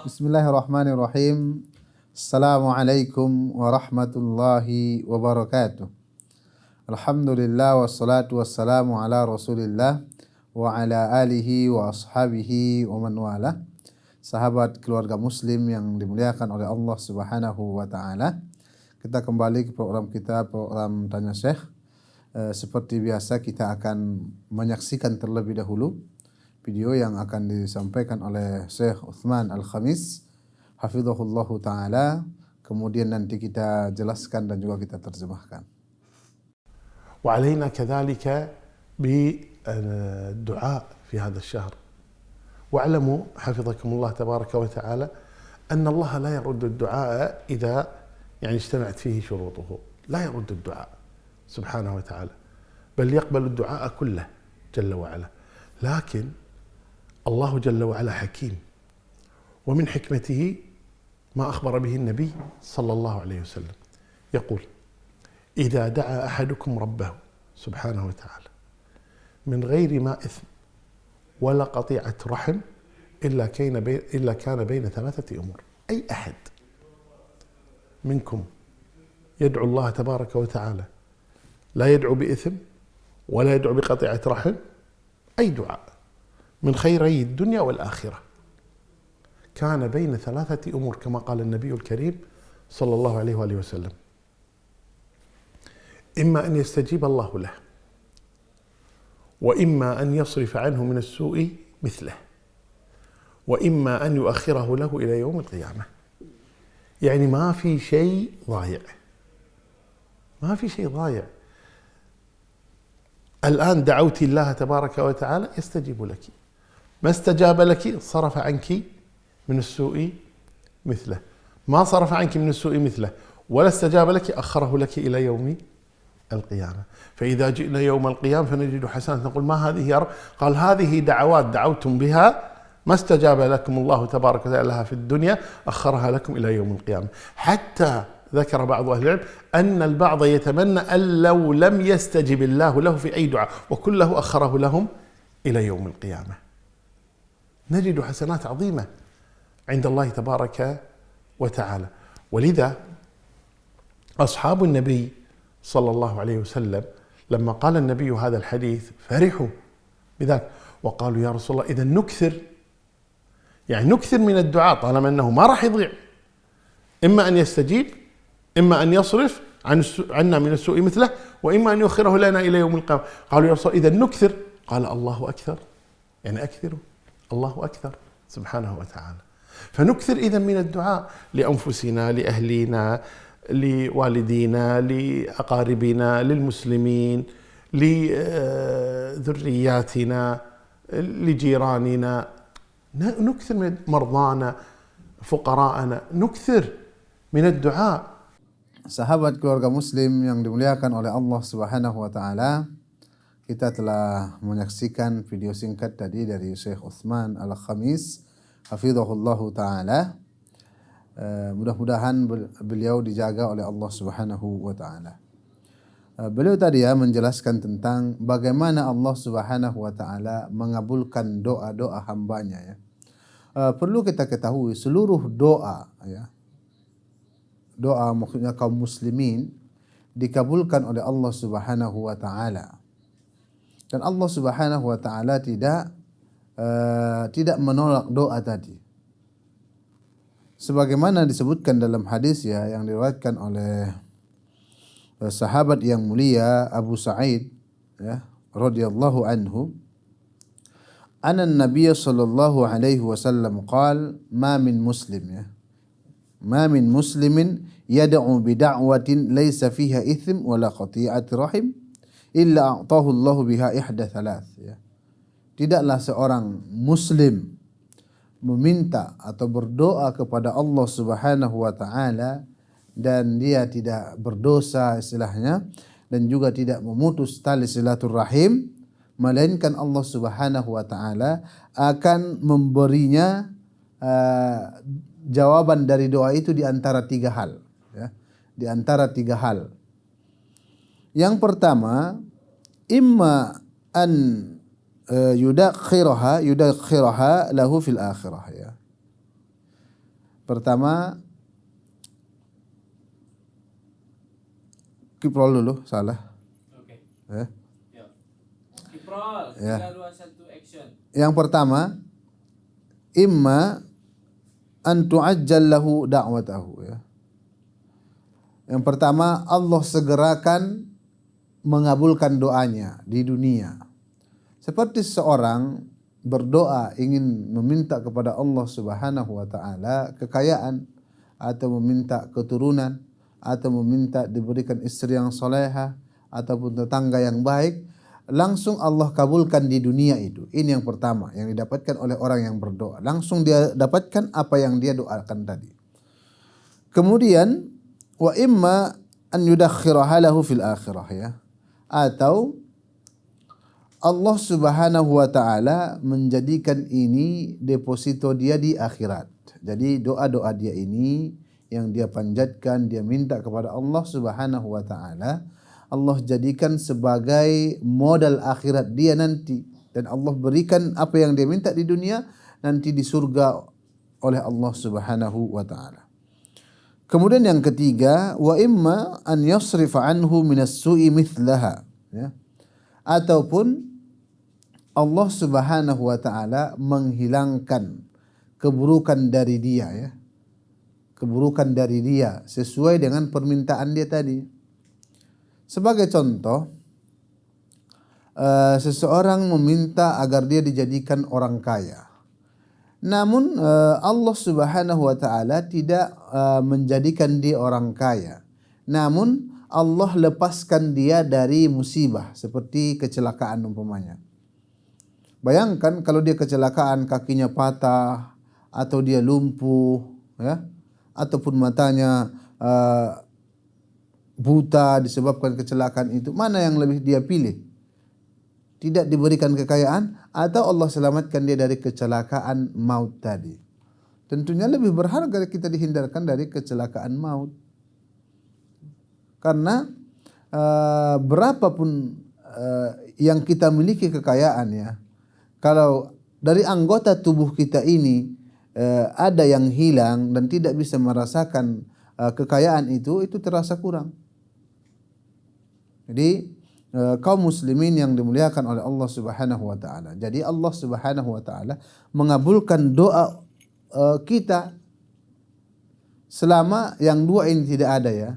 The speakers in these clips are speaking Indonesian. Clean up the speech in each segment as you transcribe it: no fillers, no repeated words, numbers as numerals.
Bismillahirrahmanirrahim. Assalamualaikum warahmatullahi wabarakatuh. Alhamdulillah wassalatu wassalamu ala Rasulillah wa ala alihi wa ashabihi wa man wala. Sahabat keluarga muslim yang dimuliakan oleh Allah Subhanahu wa taala. Kita kembali ke program kita, program Tanya Syekh. Seperti biasa kita akan menyaksikan terlebih dahulu video yang akan disampaikan oleh Syekh Uthman Al-Khamis hafizahullahu ta'ala, kemudian nanti kita jelaskan dan juga kita terjemahkan. وعلينا كذلك بالدعاء في هذا الشهر. واعلموا حفظكم الله تبارك وتعالى أن الله لا يرد الدعاء إذا اجتمعت فيه شروطه، لا يرد الدعاء سبحانه وتعالى، بل يقبل الدعاء كله جل وعلا. لكن الله جل وعلا حكيم، ومن حكمته ما أخبر به النبي صلى الله عليه وسلم، يقول: إذا دعا أحدكم ربه سبحانه وتعالى من غير ما إثم ولا قطيعة رحم إلا كان بين ثلاثة أمور. أي أحد منكم يدعو الله تبارك وتعالى لا يدعو بإثم ولا يدعو بقطيعة رحم، أي دعاء من خيري الدنيا والآخرة كان بين ثلاثة أمور كما قال النبي الكريم صلى الله عليه وآله وسلم: إما أن يستجيب الله له، وإما أن يصرف عنه من السوء مثله، وإما أن يؤخره له إلى يوم القيامة. يعني ما في شيء ضايع، ما في شيء ضايع. الآن دعوت الله تبارك وتعالى يستجيب لك، ما استجاب لك صرف عنك من السوء مثله، ما صرف عنك من السوء مثله ولا استجاب لك أخره لك إلى يوم القيامة. فإذا جئنا يوم القيامة فنجد حسنات نقول: ما هذه يا رب؟ قال: هذه دعوات دعوتم بها ما استجاب لكم الله تبارك وتعالى لها في الدنيا، أخرها لكم إلى يوم القيامة. حتى ذكر بعض أهل العلم أن البعض يتمنى أن لو لم يستجب الله له في أي دعاء وكله أخره لهم إلى يوم القيامة. نجد حسنات عظيمة عند الله تبارك وتعالى. ولذا أصحاب النبي صلى الله عليه وسلم لما قال النبي هذا الحديث فرحوا بذلك وقالوا: يا رسول الله، إذا نكثر، يعني نكثر من الدعاء طالما أنه ما راح يضيع، إما أن يستجيب، إما أن يصرف عنا من السوء مثله، وإما أن يؤخره لنا إلى يوم القيامة. قالوا: يا رسول الله، إذا نكثر. قال: الله أكثر، يعني أكثروا، الله أكثر سبحانه وتعالى. فنكثر إذا من الدعاء لأنفسنا، لأهلنا، لوالدينا، لأقاربنا، للمسلمين، لذرياتنا، لجيراننا، نكثر من مرضانا، فقراءنا، نكثر من الدعاء. Sahabat keluarga muslim yang dimuliakan oleh Allah Subhanahu wa taala, kita telah menyaksikan video singkat tadi dari Syekh Uthman Al-Khamis hafizahullahu taala. Mudah-mudahan beliau dijaga oleh Allah Subhanahu wa taala. Beliau tadi menjelaskan tentang bagaimana Allah Subhanahu wa taala mengabulkan doa-doa hambanya. Perlu kita ketahui seluruh doa, doa maksudnya kaum muslimin dikabulkan oleh Allah Subhanahu wa taala. Dan Allah Subhanahu wa taala tidak menolak doa tadi. Sebagaimana disebutkan dalam hadis yang diriwayatkan oleh sahabat yang mulia Abu Sa'id radhiyallahu anhu, anna an-nabiy sallallahu alaihi wasallam qala: ma min muslimin yad'u bi da'watin laysa fiha itsm wala qati'ati rahim illa a'tahu Allah biha ihda thalath. Tidaklah seorang muslim meminta atau berdoa kepada Allah Subhanahu wa taala dan dia tidak berdosa istilahnya dan juga tidak memutus tali silaturahim, melainkan Allah Subhanahu wa taala akan memberinya jawaban dari doa itu di antara 3 hal, ya. Di antara 3 hal. Yang pertama, imma an yudakhiraha lahu fil akhirah, ya. Pertama, kiprol dulu, salah. Oke. Ya. Ya. Kiprol, Ya. 3, 2, 1, action. Yang pertama, imma an tu'ajjal lahu da'watahu, ya. Yang pertama, Allah segerakan mengabulkan doanya di dunia. Seperti seorang berdoa ingin meminta kepada Allah Subhanahu wa taala kekayaan, atau meminta keturunan, atau meminta diberikan istri yang soleha, ataupun tetangga yang baik, langsung Allah kabulkan di dunia itu. Ini yang pertama yang didapatkan oleh orang yang berdoa. Langsung dia dapatkan apa yang dia doakan tadi. Kemudian wa imma an yudakhiraha lahu fil akhirah, ya. Atau Allah Subhanahu wa taala menjadikan ini deposito dia di akhirat. Jadi doa-doa dia ini yang dia panjatkan, dia minta kepada Allah Subhanahu wa taala, Allah jadikan sebagai modal akhirat dia nanti, dan Allah berikan apa yang dia minta di dunia nanti di surga oleh Allah Subhanahu wa taala. Kemudian yang ketiga, wa imma an yasrifa anhu minas su'i mithlaha, ya. Ataupun Allah Subhanahu wa taala menghilangkan keburukan dari dia, ya. Keburukan dari dia sesuai dengan permintaan dia tadi. Sebagai contoh, seseorang meminta agar dia dijadikan orang kaya. Namun Allah Subhanahu wa taala tidak menjadikan dia orang kaya. Namun Allah lepaskan dia dari musibah seperti kecelakaan umpamanya. Bayangkan kalau dia kecelakaan, kakinya patah, atau dia lumpuh, ya, ataupun matanya buta disebabkan kecelakaan itu, mana yang lebih dia pilih? Tidak diberikan kekayaan atau Allah selamatkan dia dari kecelakaan maut tadi? Tentunya lebih berharga kita dihindarkan dari kecelakaan maut. Karena berapapun yang kita miliki kekayaan, ya, kalau dari anggota tubuh kita ini ada yang hilang dan tidak bisa merasakan kekayaan itu terasa kurang. Jadi kaum muslimin yang dimuliakan oleh Allah Subhanahu wa taala. Jadi Allah Subhanahu wa taala mengabulkan doa kita selama yang dua ini tidak ada, ya.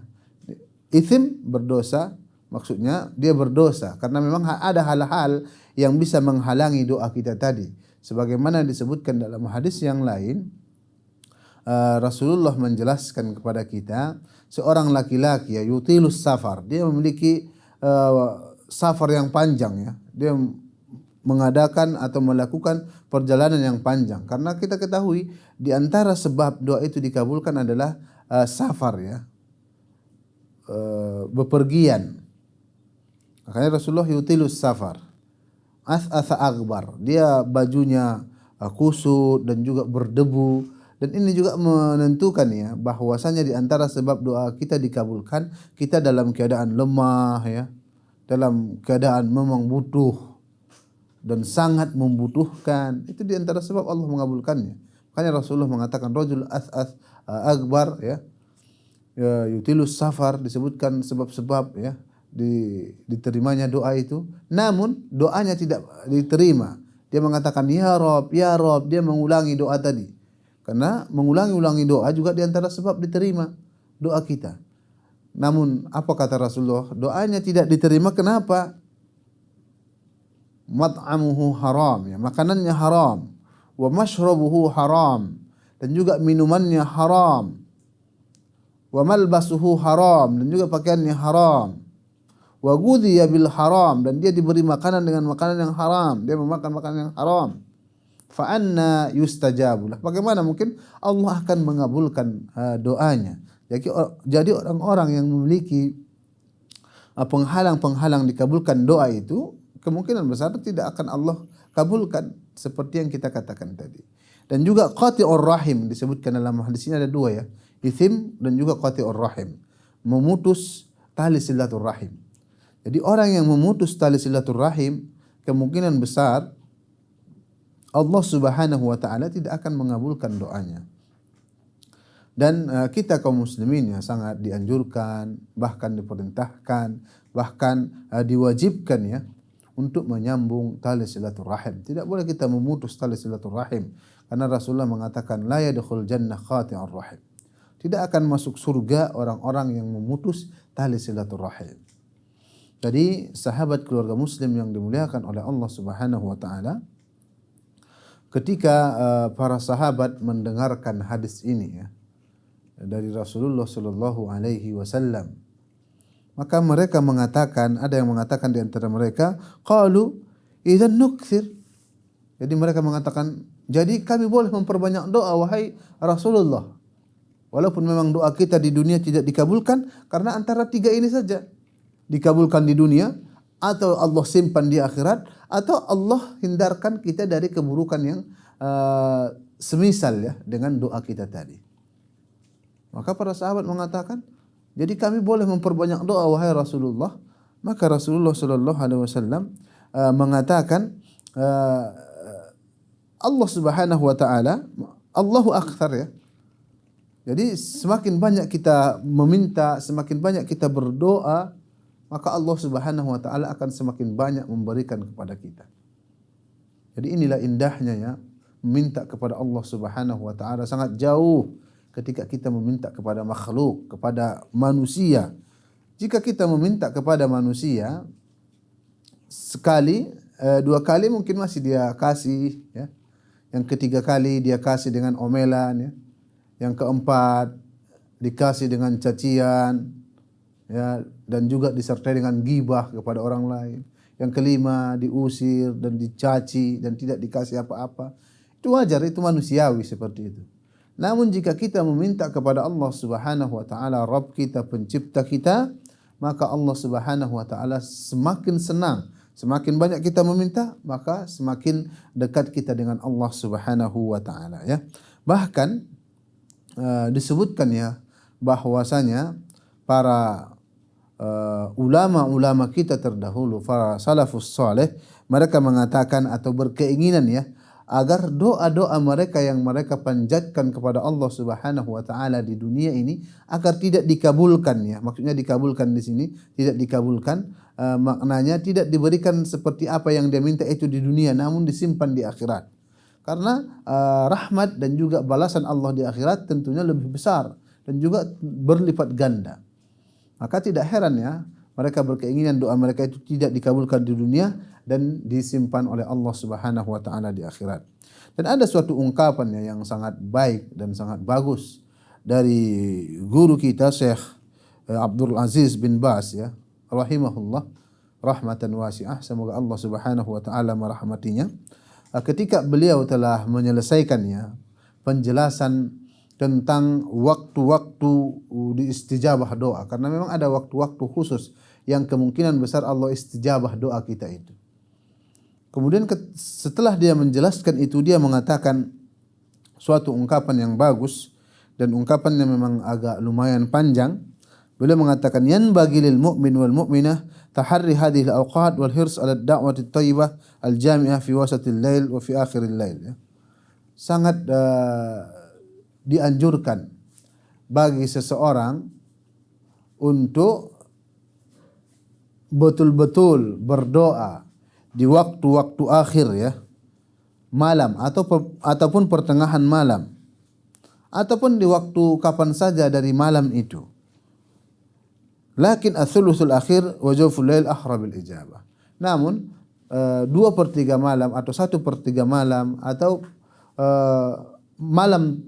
Ithim, berdosa, maksudnya dia berdosa karena memang ada hal-hal yang bisa menghalangi doa kita tadi. Sebagaimana disebutkan dalam hadis yang lain, Rasulullah menjelaskan kepada kita, seorang laki-laki, ya, yutilus safar, dia memiliki safar yang panjang, ya. Dia mengadakan atau melakukan perjalanan yang panjang. Karena kita ketahui di antara sebab doa itu dikabulkan adalah safar, ya. Bepergian. Makanya Rasulullah yutilus safar. As'atha akbar, dia bajunya kusut dan juga berdebu, dan ini juga menentukan, ya, bahwasanya di antara sebab doa kita dikabulkan, kita dalam keadaan lemah, ya, dalam keadaan memang butuh dan sangat membutuhkan, itu di antara sebab Allah mengabulkannya. Makanya Rasulullah mengatakan rajul as'ath akbar, ya, yutilus safar, disebutkan sebab-sebab, ya, diterimanya doa itu. Namun doanya tidak diterima. Dia mengatakan ya Rob, ya Rob, dia mengulangi doa tadi. Karena mengulangi-ulangi doa juga di antara sebab diterima doa kita. Namun apa kata Rasulullah? Doanya tidak diterima kenapa? Mat'amuhu haram, ya, makanannya haram, wa mashrabuhu haram, dan juga minumannya haram, wa malbasuhu haram, dan juga pakaiannya haram, wa ghudhiya bil haram, dan dia diberi makanan dengan makanan yang haram, dia memakan makanan yang haram. Fa anna yustajabulah, bagaimana mungkin Allah akan mengabulkan doanya? Jadi orang-orang yang memiliki penghalang-penghalang dikabulkan doa itu, kemungkinan besar tidak akan Allah kabulkan seperti yang kita katakan tadi. Dan juga qati'ur rahim disebutkan dalam hadis ini ada dua ya. Ithim dan juga qati'ur rahim. Memutus tali silaturahim. Jadi orang yang memutus tali silaturahim kemungkinan besar Allah Subhanahu wa taala tidak akan mengabulkan doanya. Dan kita kaum muslimin ya sangat dianjurkan, bahkan diperintahkan, bahkan diwajibkan ya untuk menyambung tali silaturahim. Tidak boleh kita memutus tali silaturahim karena Rasulullah mengatakan la yadkhul jannah qati'ur rahim. Tidak akan masuk surga orang-orang yang memutus tali silaturahim. Jadi sahabat keluarga muslim yang dimuliakan oleh Allah Subhanahu wa taala, ketika para sahabat mendengarkan hadis ini ya dari Rasulullah sallallahu alaihi wasallam, maka mereka mengatakan, ada yang mengatakan di antara mereka, qalu idzan nukthir. Jadi mereka mengatakan, jadi kami boleh memperbanyak doa wahai Rasulullah. Walaupun memang doa kita di dunia tidak dikabulkan karena antara tiga ini saja. Dikabulkan di dunia, atau Allah simpan di akhirat, atau Allah hindarkan kita dari keburukan yang semisal ya dengan doa kita tadi. Maka para sahabat mengatakan, jadi kami boleh memperbanyak doa wahai Rasulullah. Maka Rasulullah sallallahu alaihi wasallam mengatakan, Allah Subhanahu wa taala, Allahu akthar ya. Jadi semakin banyak kita meminta, semakin banyak kita berdoa, maka Allah Subhanahu wa taala akan semakin banyak memberikan kepada kita. Jadi inilah indahnya ya meminta kepada Allah Subhanahu wa taala, sangat jauh ketika kita meminta kepada makhluk, kepada manusia. Jika kita meminta kepada manusia sekali, dua kali mungkin masih dia kasih ya. Yang ketiga kali dia kasih dengan omelan ya. Yang keempat dikasih dengan cacian ya, dan juga disertai dengan ghibah kepada orang lain. Yang kelima diusir dan dicaci dan tidak dikasih apa-apa. Itu wajar, itu manusiawi seperti itu. Namun jika kita meminta kepada Allah Subhanahu wa taala, Rabb kita, pencipta kita, maka Allah Subhanahu wa taala semakin senang. Semakin banyak kita meminta, maka semakin dekat kita dengan Allah Subhanahu wa taala ya. Bahkan disebutkan ya bahwasanya para ulama-ulama kita terdahulu, para salafus saleh, mereka mengatakan atau berkeinginan ya agar doa-doa mereka yang mereka panjatkan kepada Allah Subhanahu wa taala di dunia ini agar tidak dikabulkan ya. Maksudnya dikabulkan di sini, tidak dikabulkan maknanya tidak diberikan seperti apa yang dia minta itu di dunia, namun disimpan di akhirat. Karena rahmat dan juga balasan Allah di akhirat tentunya lebih besar dan juga berlipat ganda. Maka tidak heran ya mereka berkeinginan doa mereka itu tidak dikabulkan di dunia dan disimpan oleh Allah Subhanahu wa taala di akhirat. Dan ada suatu ungkapan yang sangat baik dan sangat bagus dari guru kita Syekh Abdul Aziz bin Baz ya, rahimahullah rahmatan wasi'ah, semoga Allah Subhanahu wa taala merahmatinya. Ketika beliau telah menyelesaikannya penjelasan tentang waktu-waktu diistijabah doa, karena memang ada waktu-waktu khusus yang kemungkinan besar Allah istijabah doa kita itu. Kemudian setelah dia menjelaskan itu, dia mengatakan suatu ungkapan yang bagus dan ungkapannya memang agak lumayan panjang. Beliau mengatakan, yanbaghi lil mu'min wal mu'minah taharri hadhihi al-awqat wal hirs 'ala ad-da'wati at-thayyibah al-jami'ah fi wasatil lail wa fi akhiril lail ya. Sangat dianjurkan bagi seseorang untuk betul-betul berdoa di waktu-waktu akhir ya, malam ataupun pertengahan malam ataupun di waktu kapan saja dari malam itu. Lakin ats-tsulusul akhir wa jawful lail ahra bil ijabah. Namun 2/3 malam atau 1/3 malam atau malam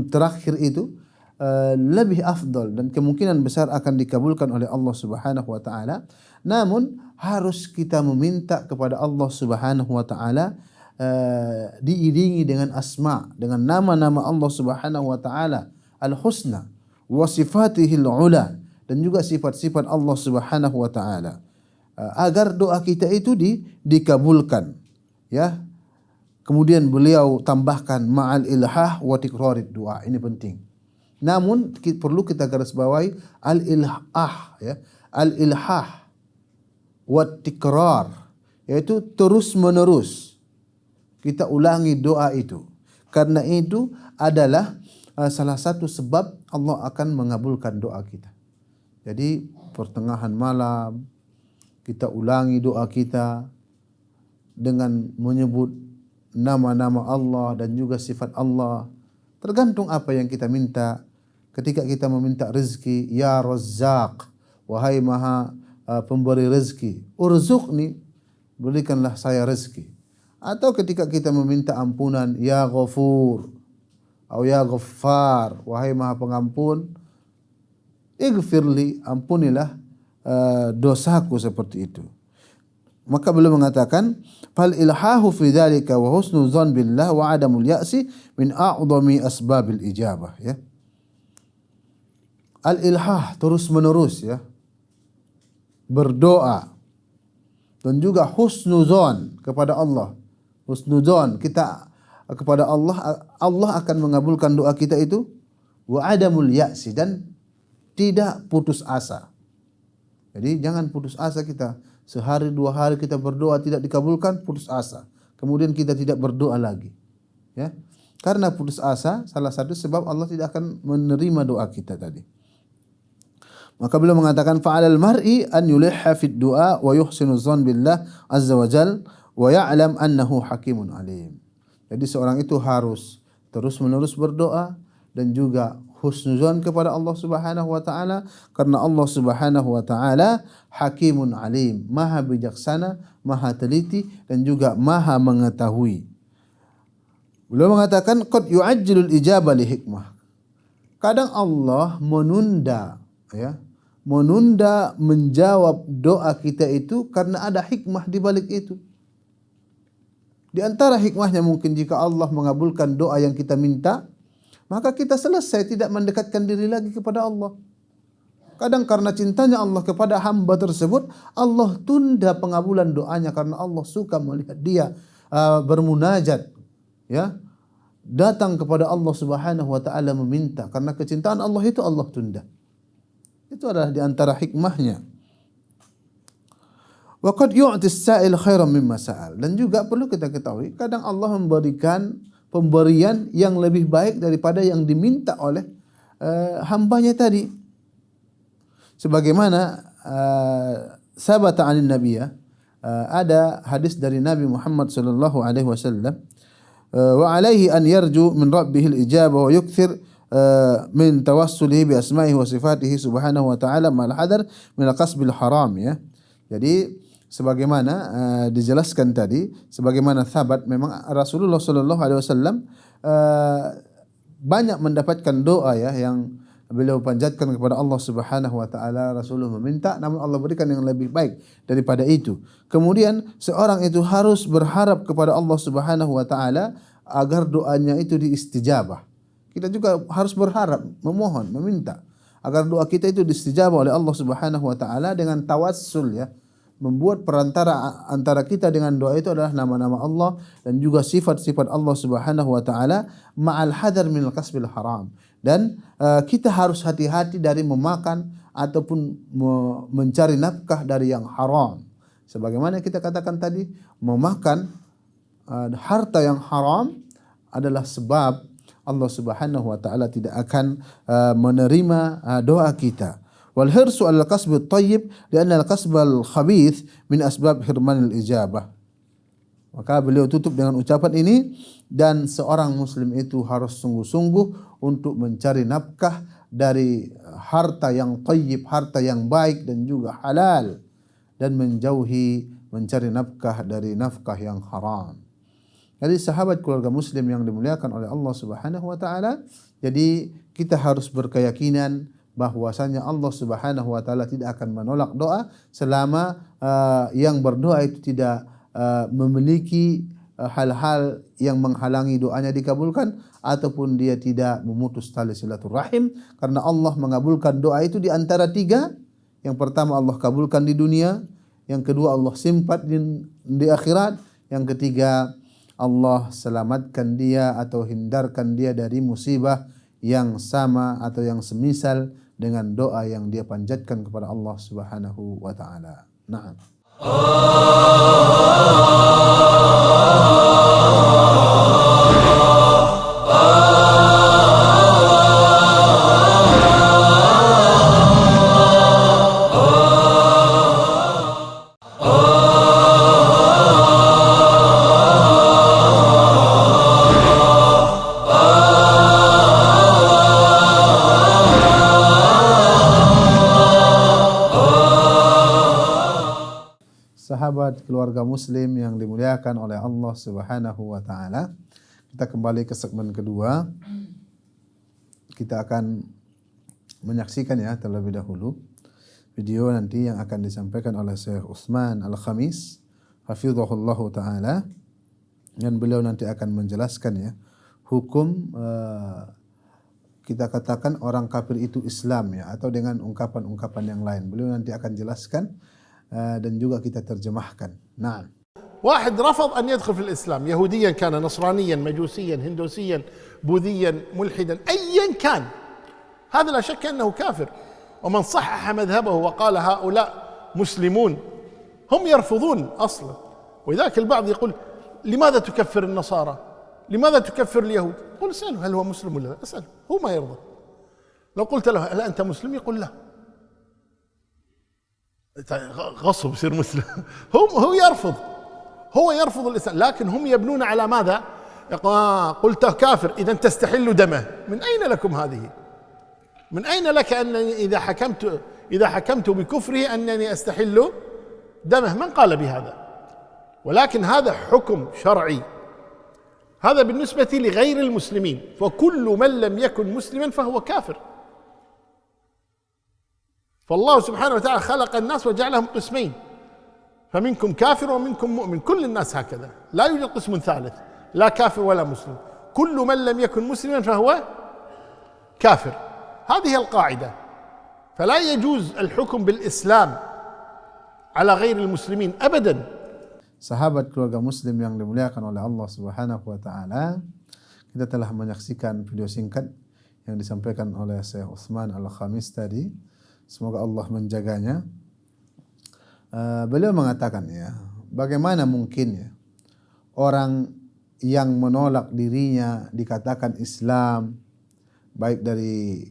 terakhir itu lebih afdal dan kemungkinan besar akan dikabulkan oleh Allah Subhanahu wa taala. Namun harus kita meminta kepada Allah Subhanahu wa taala diiringi dengan asma, dengan nama-nama Allah Subhanahu wa taala al-husna wa sifatihil ula, dan juga sifat-sifat Allah Subhanahu wa taala agar doa kita itu dikabulkan ya. Kemudian beliau tambahkan ma'al ilhah wa tikrarid doa. Ini penting. Namun perlu kita garis bawahi al-ilhah ya. Al-ilhah wa tikrar, yaitu terus menerus kita ulangi doa itu. Karena itu adalah salah satu sebab Allah akan mengabulkan doa kita. Jadi pertengahan malam kita ulangi doa kita dengan menyebut nama-nama Allah dan juga sifat Allah. Tergantung apa yang kita minta. Ketika kita meminta rezeki, ya Razzaq, wahai maha pemberi rezeki, urzuqni, berikanlah saya rezeki. Atau ketika kita meminta ampunan, ya Ghafur atau ya Ghaffar, wahai maha pengampun, ighfirli, ampunilah dosaku, seperti itu. Maka beliau mengatakan fal ilhahu fi dzalika wa husnul dzan billah wa adamul ya'si min a'dhami asbabil ijabah ya. Al ilhah, terus menerus ya, berdoa, dan juga husnuzon kepada Allah. Husnuzon kita kepada Allah, Allah akan mengabulkan doa kita itu. Wa adamul ya'si, dan tidak putus asa. Jadi jangan putus asa kita. Sehari dua hari kita berdoa tidak dikabulkan, putus asa. Kemudian kita tidak berdoa lagi. Ya. Karena putus asa salah satu sebab Allah tidak akan menerima doa kita tadi. Maka beliau mengatakan fa'alal mar'i an yulihha fid du'a wa yuhsinu dzan billah azza wa jal wa ya'lam annahu hakimun alim. Jadi seorang itu harus terus-menerus berdoa dan juga husnuzan kepada Allah Subhanahu wa taala, karena Allah Subhanahu wa taala hakimun alim, maha bijaksana, maha teliti, dan juga maha mengetahui. Beliau mengatakan qad yu'ajjilul ijabah li hikmah. Kadang Allah menunda ya, menunda menjawab doa kita itu karena ada hikmah di balik itu. Di antara hikmahnya mungkin jika Allah mengabulkan doa yang kita minta, maka kita selesai tidak mendekatkan diri lagi kepada Allah. Kadang karena cintanya Allah kepada hamba tersebut, Allah tunda pengabulan doanya karena Allah suka melihat dia bermunajat, ya, datang kepada Allah Subhanahu wa taala meminta. Karena kecintaan Allah itu Allah tunda. Itu adalah di antara hikmahnya. Wa qad yu'ti as-sa'il khairan mimma sa'al. Dan juga perlu kita ketahui, kadang Allah memberikan pemberian yang lebih baik daripada yang diminta oleh hambanya tadi. Sebagaimana sabata 'anil nabiy, ada hadis dari Nabi Muhammad sallallahu alaihi wasallam, wa alaihi an yarju min rabbih al-ijabah wa yukthir min tawassulihi bi asma'ihi wa sifatihi subhanahu wa ta'ala ma'al hadar min al-qasbil haram ya. Jadi sebagaimana dijelaskan tadi, sebagaimana sahabat, memang Rasulullah sallallahu alaihi wasallam banyak mendapatkan doa ya yang beliau panjatkan kepada Allah Subhanahu wa taala. Rasulullah meminta, namun Allah berikan yang lebih baik daripada itu. Kemudian seorang itu harus berharap kepada Allah Subhanahu wa taala agar doanya itu diistijabah. Kita juga harus berharap, memohon, meminta agar doa kita itu diistijabah oleh Allah Subhanahu wa taala dengan tawassul ya. Membuat perantara antara kita dengan doa itu adalah nama-nama Allah dan juga sifat-sifat Allah Subhanahu wa taala ma'al hadar minal kasbil haram. Dan kita harus hati-hati dari memakan ataupun mencari nafkah dari yang haram. Sebagaimana kita katakan tadi, memakan harta yang haram adalah sebab Allah Subhanahu wa taala tidak akan menerima doa kita. Wal hirsu al kasb at tayyib lianna al kasb al khabith min asbab hirman al ijabah. Maka beliau tutup dengan ucapan ini, dan seorang muslim itu harus sungguh-sungguh untuk mencari nafkah dari harta yang tayyib, harta yang baik dan juga halal, dan menjauhi mencari nafkah dari nafkah yang haram. Jadi sahabat keluarga muslim yang dimuliakan oleh Allah Subhanahu wa taala, jadi kita harus berkeyakinan bahwasanya Allah Subhanahu wa taala tidak akan menolak doa selama yang berdoa itu tidak memiliki hal-hal yang menghalangi doanya dikabulkan, ataupun dia tidak memutus tali silaturahim, karena Allah mengabulkan doa itu di antara tiga. Yang pertama Allah kabulkan di dunia, yang kedua Allah simpan di akhirat, yang ketiga Allah selamatkan dia atau hindarkan dia dari musibah yang sama atau yang semisal dengan doa yang dia panjatkan kepada Allah Subhanahu wa taala. Naam. Sahabat keluarga muslim yang dimuliakan oleh Allah Subhanahu wa taala, kita kembali ke segmen kedua. Kita akan menyaksikan ya terlebih dahulu video nanti yang akan disampaikan oleh Syekh Utsman Al-Khamis hafizahullahu taala, dan beliau nanti akan menjelaskan ya hukum kita katakan orang kafir itu Islam ya, atau dengan ungkapan-ungkapan yang lain. Beliau nanti akan jelaskan dan juga kita terjemahkan. Nah, واحد رفض أن يدخل في الإسلام، يهوديا كان، نصرانيا، مجوسيا، هندوسيا، بوذيا، ملحدا، أيا كان، هذا لا شك أنه كافر. ومن صحح مذهبه وقال هؤلاء مسلمون هم يرفضون أصلا. ولذلك البعض يقول لماذا تكفر النصارى؟ لماذا تكفر اليهود؟ قل اسأله هل هو مسلم ولا لا؟ اسأله، هو ما يرضى. لو قلت له هل أنت مسلم؟ يقول لا، غصب يصير مسلم. هو يرفض الإسلام، لكن هم يبنون على ماذا؟ قلت كافر إذا تستحل دمه. من أين لكم هذه؟ من أين لك أنني إذا حكمت بكفره أنني أستحل دمه؟ من قال بهذا؟ ولكن هذا حكم شرعي، هذا بالنسبة لغير المسلمين، فكل من لم يكن مسلما فهو كافر. فالله سبحانه وتعالى خلق الناس وجعلهم قسمين، فمنكم كافر ومنكم مؤمن، كل الناس هكذا، لا يوجد قسم ثالث، لا كافر ولا مسلم، كل من لم يكن مسلما فهو كافر. هذه القاعدة، فلا يجوز الحكم بالإسلام على غير المسلمين أبدا. Sahabat keluarga muslim yang dimuliakan oleh Allah Subhanahu wa taala, kita telah menyaksikan video singkat yang disampaikan oleh Syekh Utsman Al-Khamis tadi. Semoga Allah menjaganya. Beliau mengatakan ya, bagaimana mungkin ya orang yang menolak dirinya dikatakan Islam, baik dari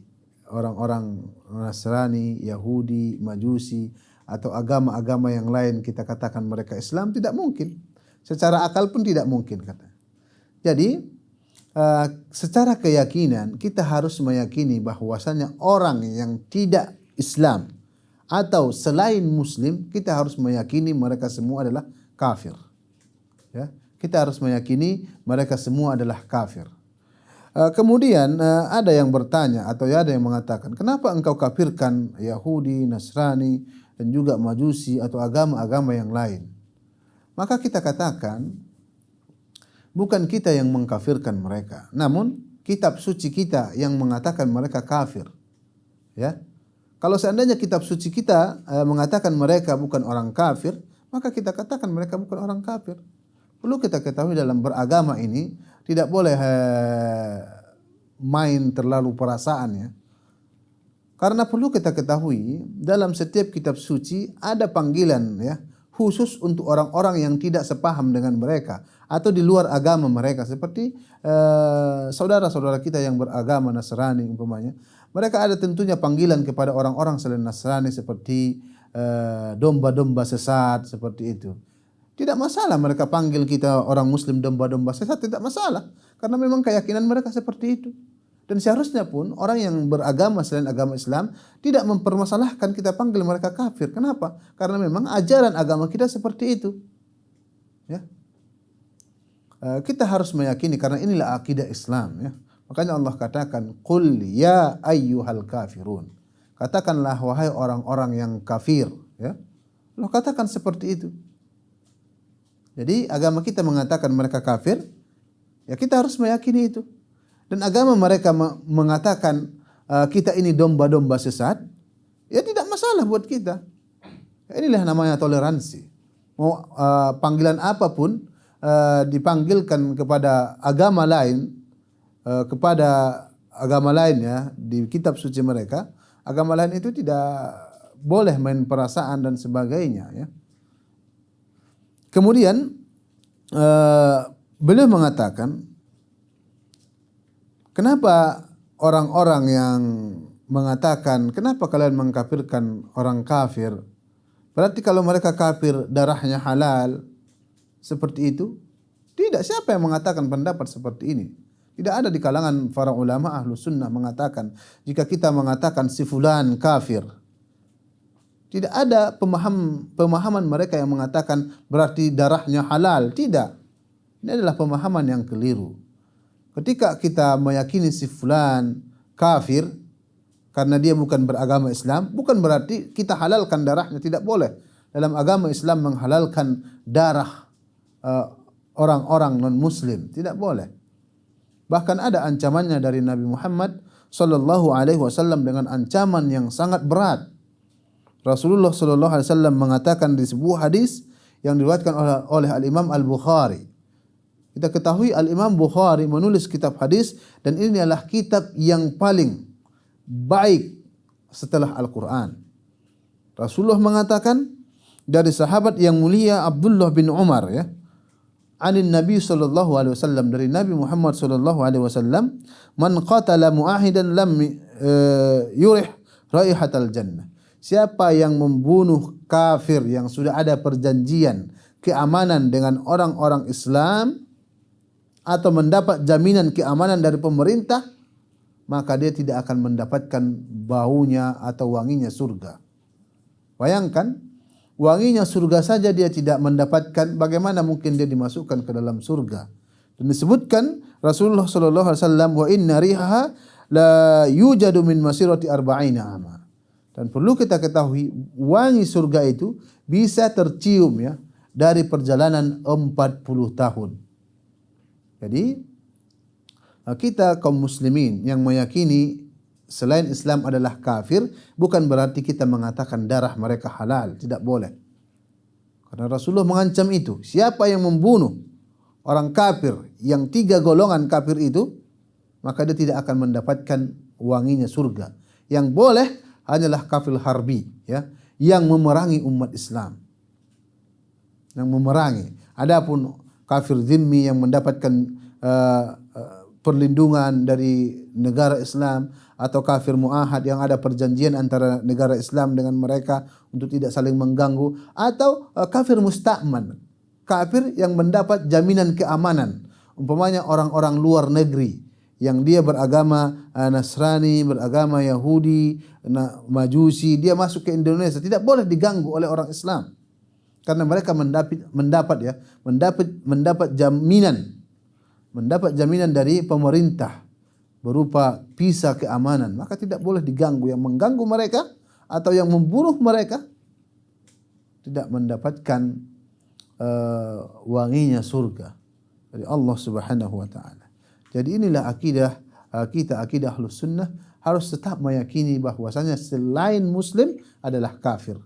orang-orang Nasrani, Yahudi, Majusi, atau agama-agama yang lain kita katakan mereka Islam, tidak mungkin. Secara akal pun tidak mungkin kata. Jadi secara keyakinan kita harus meyakini bahwasanya orang yang tidak Islam atau selain Muslim, kita harus meyakini mereka semua adalah kafir. Ya, kita harus meyakini mereka semua adalah kafir. Kemudian ada yang bertanya atau ada yang mengatakan, kenapa engkau kafirkan Yahudi, Nasrani, dan juga Majusi atau agama-agama yang lain? Maka kita katakan, bukan kita yang mengkafirkan mereka, namun kitab suci kita yang mengatakan mereka kafir. Ya. Kalau seandainya kitab suci kita mengatakan mereka bukan orang kafir, maka kita katakan mereka bukan orang kafir. Perlu kita ketahui dalam beragama ini tidak boleh main terlalu perasaan ya. Karena perlu kita ketahui dalam setiap kitab suci ada panggilan ya khusus untuk orang-orang yang tidak sepaham dengan mereka atau di luar agama mereka, seperti saudara-saudara kita yang beragama Nasrani umpamanya. Mereka ada tentunya panggilan kepada orang-orang selain Nasrani seperti domba-domba sesat seperti itu. Tidak masalah mereka panggil kita orang Muslim domba-domba sesat, tidak masalah. Karena memang keyakinan mereka seperti itu. Dan seharusnya pun orang yang beragama selain agama Islam tidak mempermasalahkan kita panggil mereka kafir. Kenapa? Karena memang ajaran agama kita seperti itu. Ya. Kita harus meyakini karena inilah akidah Islam ya. Makanya Allah katakan, "Qul ya ayyuhal kafirun." Katakanlah wahai orang-orang yang kafir, ya. Allah katakan seperti itu. Jadi agama kita mengatakan mereka kafir, ya kita harus meyakini itu. Dan agama mereka mengatakan kita ini domba-domba sesat, ya tidak masalah buat kita. Ya, inilah namanya toleransi. Mau panggilan apapun dipanggilkan kepada agama lain, ya di kitab suci mereka, agama lain itu tidak boleh main perasaan dan sebagainya, ya. Kemudian beliau mengatakan, kenapa orang-orang yang mengatakan, kenapa kalian mengkafirkan orang kafir? Berarti kalau mereka kafir darahnya halal, seperti itu? Tidak, siapa yang mengatakan pendapat seperti ini? Tidak ada di kalangan para ulama ahlu sunnah mengatakan, jika kita mengatakan si fulan kafir, tidak ada pemahaman mereka yang mengatakan berarti darahnya halal. Tidak. Ini adalah pemahaman yang keliru. Ketika kita meyakini si fulan kafir karena dia bukan beragama Islam, bukan berarti kita halalkan darahnya. Tidak boleh. Dalam agama Islam menghalalkan darah orang-orang non-muslim. Tidak boleh. Bahkan ada ancamannya dari Nabi Muhammad sallallahu alaihi wasallam dengan ancaman yang sangat berat. Rasulullah sallallahu alaihi wasallam mengatakan di sebuah hadis yang diriwayatkan oleh Al-Imam Al-Bukhari. Kita ketahui Al-Imam Bukhari menulis kitab hadis dan ini adalah kitab yang paling baik setelah Al-Quran. Rasulullah mengatakan dari sahabat yang mulia Abdullah bin Umar, ya, anin Nabi sallallahu alaihi wasallam, dari Nabi Muhammad sallallahu alaihi wasallam, man qatala muahidan lam yurih raihatal jannah. Siapa yang membunuh kafir yang sudah ada perjanjian keamanan dengan orang-orang Islam atau mendapat jaminan keamanan dari pemerintah, maka dia tidak akan mendapatkan baunya atau wanginya surga. Bayangkan, wanginya surga saja dia tidak mendapatkan, bagaimana mungkin dia dimasukkan ke dalam surga? Dan disebutkan Rasulullah sallallahu alaihi wasallam, wa inna rihaha la yujadu min masirati arba'ina ama. Dan perlu kita ketahui, wangi surga itu bisa tercium, ya, dari perjalanan 40 tahun. Jadi kita kaum muslimin yang meyakini selain Islam adalah kafir, bukan berarti kita mengatakan darah mereka halal. Tidak boleh. Karena Rasulullah mengancam itu. Siapa yang membunuh orang kafir yang 3 golongan kafir itu, maka dia tidak akan mendapatkan wanginya surga. Yang boleh hanyalah kafir harbi, ya, yang memerangi umat Islam. Yang memerangi. Adapun kafir zimmi yang mendapatkan perlindungan dari negara Islam, atau kafir muahad yang ada perjanjian antara negara Islam dengan mereka untuk tidak saling mengganggu, atau kafir musta'man, kafir yang mendapat jaminan keamanan, umpamanya orang-orang luar negeri yang dia beragama Nasrani, beragama Yahudi, Majusi, dia masuk ke Indonesia tidak boleh diganggu oleh orang Islam karena mereka mendapat jaminan dari pemerintah berupa visa keamanan, maka tidak boleh diganggu. Yang mengganggu mereka atau yang membunuh mereka tidak mendapatkan wanginya surga dari Allah Subhanahu wa taala. Jadi inilah akidah kita, akidah Ahlus Sunnah, harus tetap meyakini bahwasanya selain muslim adalah kafir.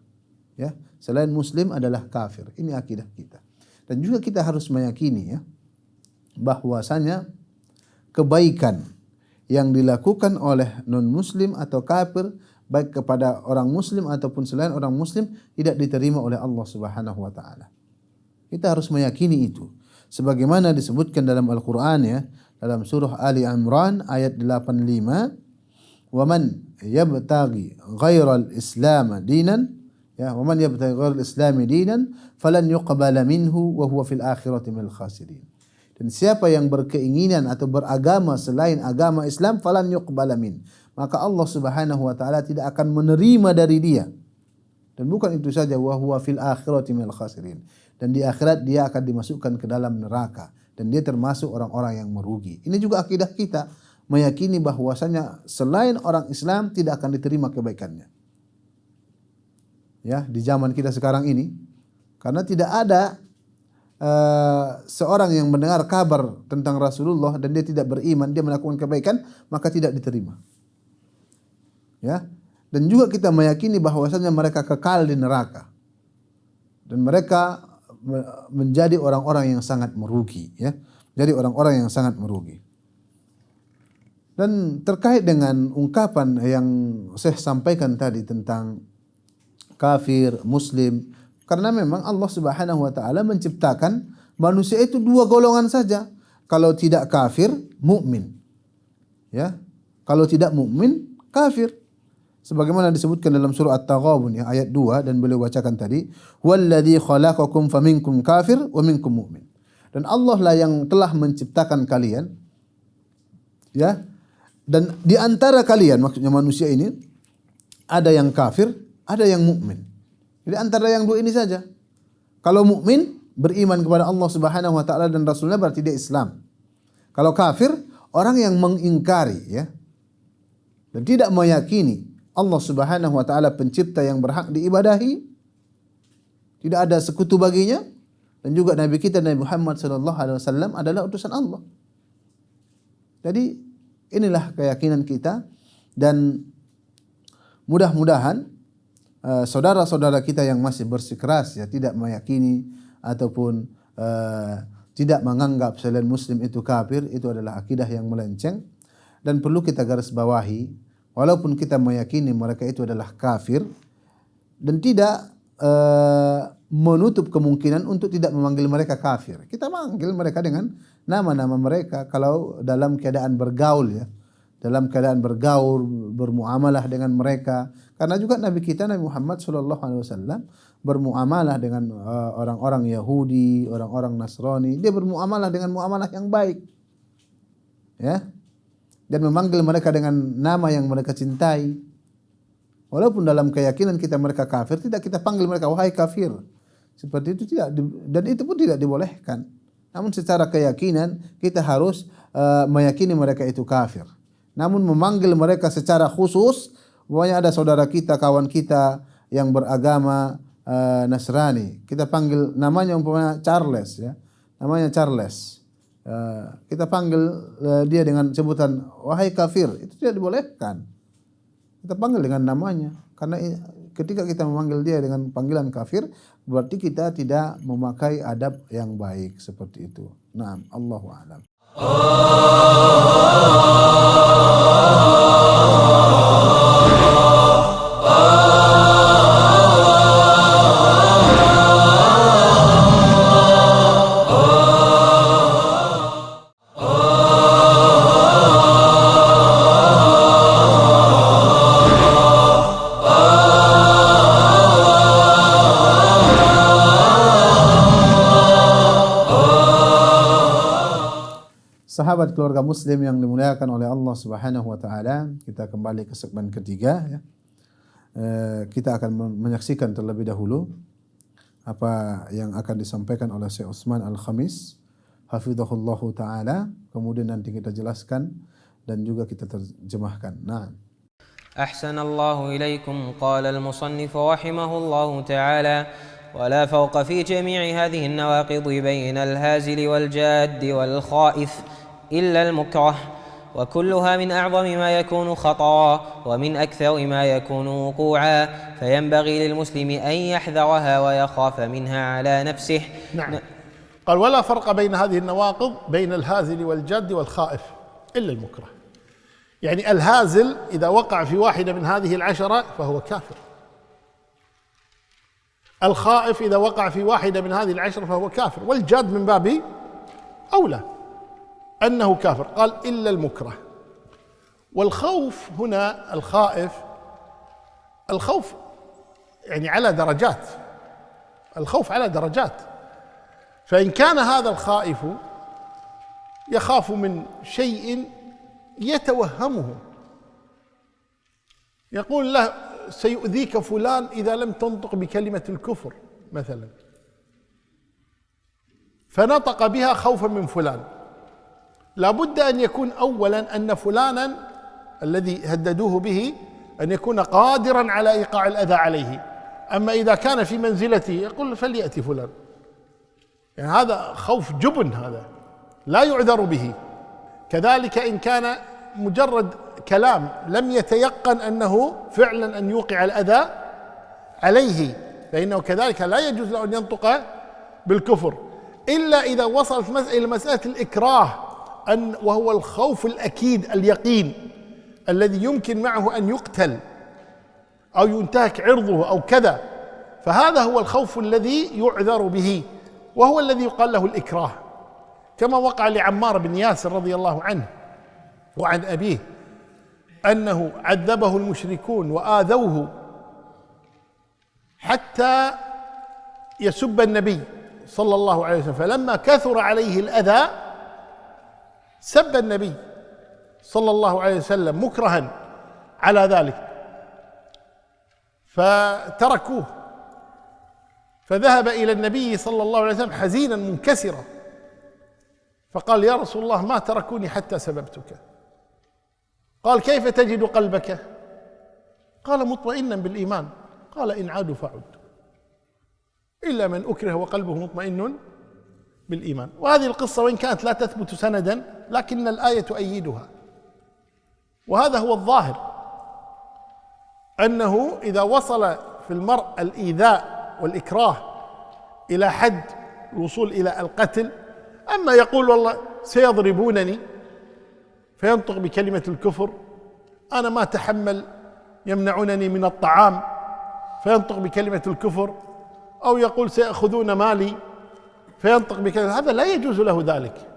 Ya, selain muslim adalah kafir. Ini akidah kita. Dan juga kita harus meyakini, ya, bahwasanya kebaikan yang dilakukan oleh non-muslim atau kafir, baik kepada orang muslim ataupun selain orang muslim, tidak diterima oleh Allah Subhanahu wa taala. Kita harus meyakini itu. Sebagaimana disebutkan dalam Al-Qur'an, ya, dalam surah Ali Imran ayat 85, "Wa man yabtaghi ghairal Islam dinan," ya, "wa man yabtaghi ghairal Islam dinan falan yuqbala minhu wa huwa fil akhirati minal khasirin." Dan siapa yang berkeinginan atau beragama selain agama Islam, falan yuqbala min, maka Allah Subhanahu wa taala tidak akan menerima dari dia. Dan bukan itu saja, wa huwa fil akhirati minal khasirin, dan di akhirat dia akan dimasukkan ke dalam neraka dan dia termasuk orang-orang yang merugi. Ini juga akidah kita, meyakini bahwasanya selain orang Islam tidak akan diterima kebaikannya. Ya, di zaman kita sekarang ini, karena tidak ada seorang yang mendengar kabar tentang Rasulullah dan dia tidak beriman, dia melakukan kebaikan, maka tidak diterima. Ya, dan juga kita meyakini bahwasanya mereka kekal di neraka dan mereka menjadi orang-orang yang sangat merugi, ya. Jadi orang-orang yang sangat merugi. Dan terkait dengan ungkapan yang saya sampaikan tadi tentang kafir, muslim, karena memang Allah Subhanahu wa taala menciptakan manusia itu dua golongan saja. Kalau tidak kafir, mukmin. Ya. Kalau tidak mukmin, kafir. Sebagaimana disebutkan dalam surah At-Taghabun, ya, ayat 2, dan beliau bacakan tadi, "Walladzi khalaqakum faminkum kafir wa minkum mu'min." Dan Allah lah yang telah menciptakan kalian, ya. Dan di antara kalian, maksudnya manusia ini, ada yang kafir, ada yang mukmin. Jadi antara yang dua ini saja. Kalau mukmin, beriman kepada Allah Subhanahu wa taala dan Rasulnya, berarti dia Islam. Kalau kafir, orang yang mengingkari, ya, dan tidak meyakini Allah Subhanahu wa taala pencipta yang berhak diibadahi, tidak ada sekutu baginya, dan juga Nabi kita Nabi Muhammad sallallahu alaihi wasallam adalah utusan Allah. Jadi inilah keyakinan kita, dan mudah-mudahan saudara-saudara kita yang masih bersikeras, ya, tidak meyakini ataupun tidak menganggap selain muslim itu kafir, itu adalah akidah yang melenceng, dan perlu kita garis bawahi. Walaupun kita meyakini mereka itu adalah kafir, dan tidak menutup kemungkinan untuk tidak memanggil mereka kafir. Kita manggil mereka dengan nama-nama mereka kalau dalam keadaan bergaul, ya. Dalam keadaan bergaul, bermuamalah dengan mereka. Karena juga Nabi kita Nabi Muhammad sallallahu alaihi wasallam bermuamalah dengan orang-orang Yahudi, orang-orang Nasrani. Dia bermuamalah dengan muamalah yang baik. Ya. Dan memanggil mereka dengan nama yang mereka cintai. Walaupun dalam keyakinan kita mereka kafir, tidak kita panggil mereka wahai kafir. Seperti itu tidak, dan itu pun tidak dibolehkan. Namun secara keyakinan kita harus meyakini mereka itu kafir. Namun memanggil mereka secara khusus, pokoknya ada saudara kita, kawan kita yang beragama Nasrani, kita panggil namanya umpamanya Charles, ya. Namanya Charles. Kita panggil dia dengan sebutan wahai kafir, itu tidak dibolehkan. Kita panggil dengan namanya, karena ketika kita memanggil dia dengan panggilan kafir, berarti kita tidak memakai adab yang baik seperti itu. Naam, Allahu a'lam. Sahabat keluarga muslim yang dimuliakan oleh Allah Subhanahu wa taala, kita kembali ke segmen ketiga, ya. Kita akan menyaksikan terlebih dahulu apa yang akan disampaikan oleh Syekh Utsman Al-Khamis hafizahullahu taala, kemudian nanti kita jelaskan dan juga kita terjemahkan. Nah. أحسن الله إليكم. قال المصنف رحمه الله تعالى: ولا فوق في جميع هذه النواقض بين الهازل والجاد والخائف إلا المكره، وكلها من أعظم ما يكون خطأ ومن أكثر ما يكون وقوعا، فينبغي للمسلم أن يحذرها ويخاف منها على نفسه. نعم. قال: ولا فرق بين هذه النواقض بين الهازل والجاد والخائف إلا المكره. يعني الهازل إذا وقع في واحدة من هذه العشرة فهو كافر. الخائف إذا وقع في واحدة من هذه العشرة فهو كافر، والجاد من باب أولى أنه كافر. قال: إلا المكره. والخوف هنا، الخائف، الخوف يعني على درجات، الخوف على درجات. فإن كان هذا الخائف يخاف من شيء يتوهمه، يقول له سيؤذيك فلان إذا لم تنطق بكلمة الكفر مثلا، فنطق بها خوفا من فلان، لابد أن يكون أولا أن فلانا الذي هددوه به أن يكون قادرا على إيقاع الأذى عليه. أما إذا كان في منزلته يقول فليأتي فلان، يعني هذا خوف جبن، هذا لا يعذر به. كذلك إن كان مجرد كلام لم يتيقن أنه فعلا أن يوقع الأذى عليه، فإنه كذلك لا يجوز له أن ينطق بالكفر إلا إذا وصلت إلى مسألة الإكراه، وهو الخوف الأكيد اليقين الذي يمكن معه أن يقتل أو ينتهك عرضه أو كذا، فهذا هو الخوف الذي يعذر به، وهو الذي يقال له الإكراه، كما وقع لعمار بن ياسر رضي الله عنه وعن أبيه أنه عذبه المشركون وآذوه حتى يسب النبي صلى الله عليه وسلم، فلما كثر عليه الأذى سب النبي صلى الله عليه وسلم مكرها على ذلك، فتركوه، فذهب إلى النبي صلى الله عليه وسلم حزينا منكسرا، فقال: يا رسول الله ما تركوني حتى سببتك. قال: كيف تجد قلبك؟ قال: مطمئنا بالإيمان. قال: إن عادوا فعد، إلا من أكره وقلبه مطمئن بالإيمان. وهذه القصة وإن كانت لا تثبت سندا لكن الآية تؤيدها، وهذا هو الظاهر، أنه إذا وصل في المرء الإيذاء والإكراه إلى حد الوصول إلى القتل، أما يقول والله سيضربونني فينطق بكلمة الكفر، أنا ما تحمل يمنعونني من الطعام فينطق بكلمة الكفر، أو يقول سيأخذون مالي فينطق بكلمة، هذا لا يجوز له ذلك،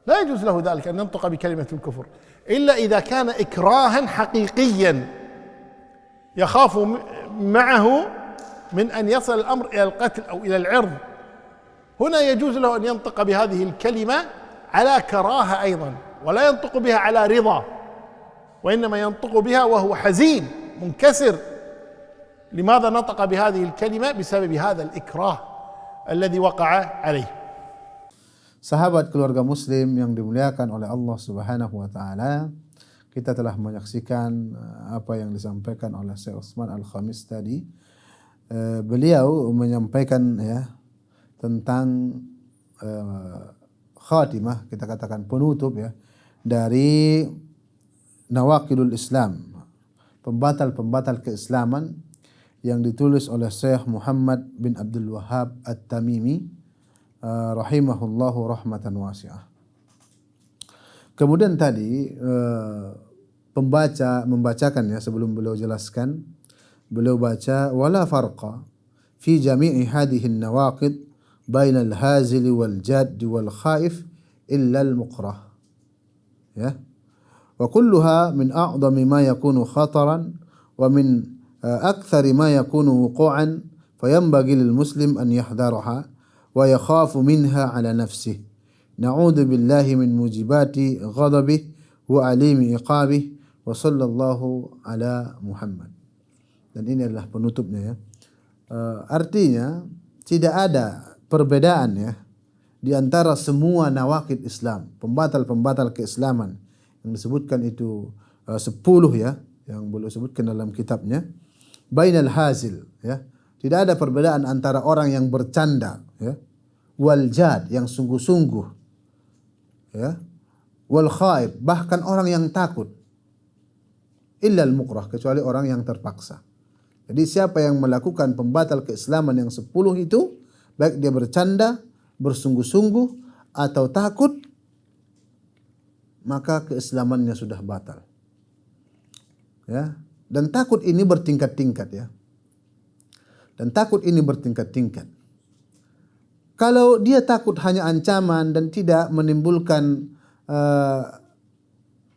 لا يجوز له ذلك أن ينطق بكلمة الكفر، إلا إذا كان إكراها حقيقيا يخاف معه من أن يصل الأمر إلى القتل أو إلى العرض، هنا يجوز له أن ينطق بهذه الكلمة على كراهة أيضا، ولا ينطق بها على رضا، وإنما ينطق بها وهو حزين منكسر. لماذا نطق بهذه الكلمة؟ بسبب هذا الإكراه الذي وقع عليه. Sahabat keluarga muslim yang dimuliakan oleh Allah Subhanahu wa taala, kita telah menyaksikan apa yang disampaikan oleh Syekh Utsman Al-Khamis tadi. Beliau menyampaikan ya tentang khatimah, kita katakan penutup ya, dari nawaqidul Islam, pembatal-pembatal keislaman yang ditulis oleh Syekh Muhammad bin Abdul Wahhab At-Tamimi rahimahullahu rahmatan wasi'ah. Kemudian tadi pembaca membacakan ya, sebelum beliau jelaskan, beliau baca wala farqa fi jami'i hadhihi an-nawaqid baina al-hazil wal jadd wal khaif illa al-mukrah. Ya. Wa kulluha min a'dami ma yakunu khataran wa min akthari ma yakunu wuqu'an fayanbaghi lil muslim an yahdharaha wa yakhafu minha ala nafsihi. Na'udzu billahi min mujibati ghadabihi wa alimi iqabihi wa sallallahu ala Muhammad. Dan ini adalah penutupnya ya. Artinya tidak ada perbedaan ya di antara semua nawaqid Islam, pembatal-pembatal keislaman yang disebutkan itu 10 ya, yang beliau sebutkan dalam kitabnya. Bainal hazil ya, tidak ada perbedaan antara orang yang bercanda ya, wal jad yang sungguh-sungguh ya, wal khaif bahkan orang yang takut, illa al mukrah kecuali orang yang terpaksa. Jadi siapa yang melakukan pembatal keislaman yang 10 itu, baik dia bercanda, bersungguh-sungguh atau takut, maka keislamannya sudah batal. Ya, dan takut ini bertingkat-tingkat ya. Dan takut ini bertingkat-tingkat. Kalau dia takut hanya ancaman dan tidak menimbulkan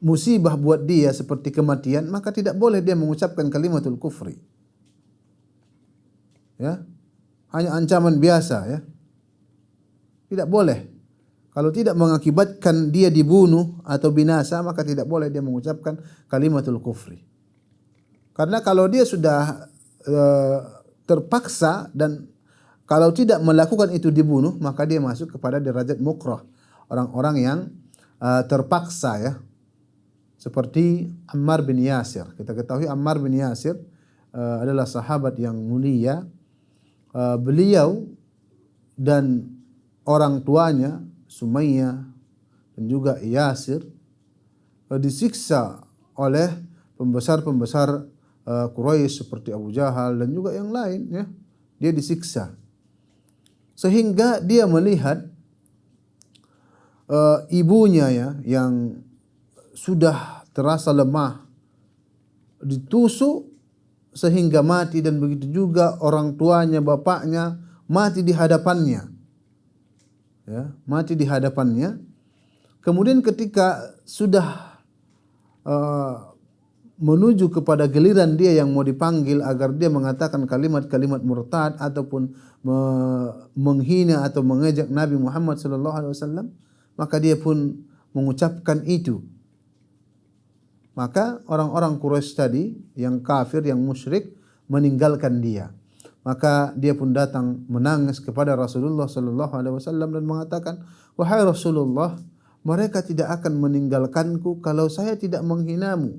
musibah buat dia seperti kematian, maka tidak boleh dia mengucapkan kalimatul kufri. Ya, hanya ancaman biasa ya, tidak boleh. Kalau tidak mengakibatkan dia dibunuh atau binasa, maka tidak boleh dia mengucapkan kalimatul kufri. Karena kalau dia sudah terpaksa dan kalau tidak melakukan itu dibunuh, maka dia masuk kepada derajat mukrah, orang-orang yang terpaksa ya. Seperti Ammar bin Yasir. Kita ketahui Ammar bin Yasir adalah sahabat yang mulia. Beliau dan orang tuanya Sumayyah dan juga Yasir disiksa oleh pembesar-pembesar Quraisy seperti Abu Jahal dan juga yang lain ya. Dia disiksa sehingga dia melihat ibunya ya yang sudah terasa lemah ditusuk sehingga mati, dan begitu juga orang tuanya, bapaknya mati di hadapannya. Ya, mati di hadapannya. Kemudian ketika sudah menuju kepada giliran dia yang mau dipanggil agar dia mengatakan kalimat-kalimat murtad ataupun menghina atau mengejek Nabi Muhammad SAW, maka dia pun mengucapkan itu. Maka orang-orang Quraisy tadi yang kafir, yang musyrik meninggalkan dia. Maka dia pun datang menangis kepada Rasulullah SAW dan mengatakan, wahai Rasulullah, mereka tidak akan meninggalkanku kalau saya tidak menghinamu.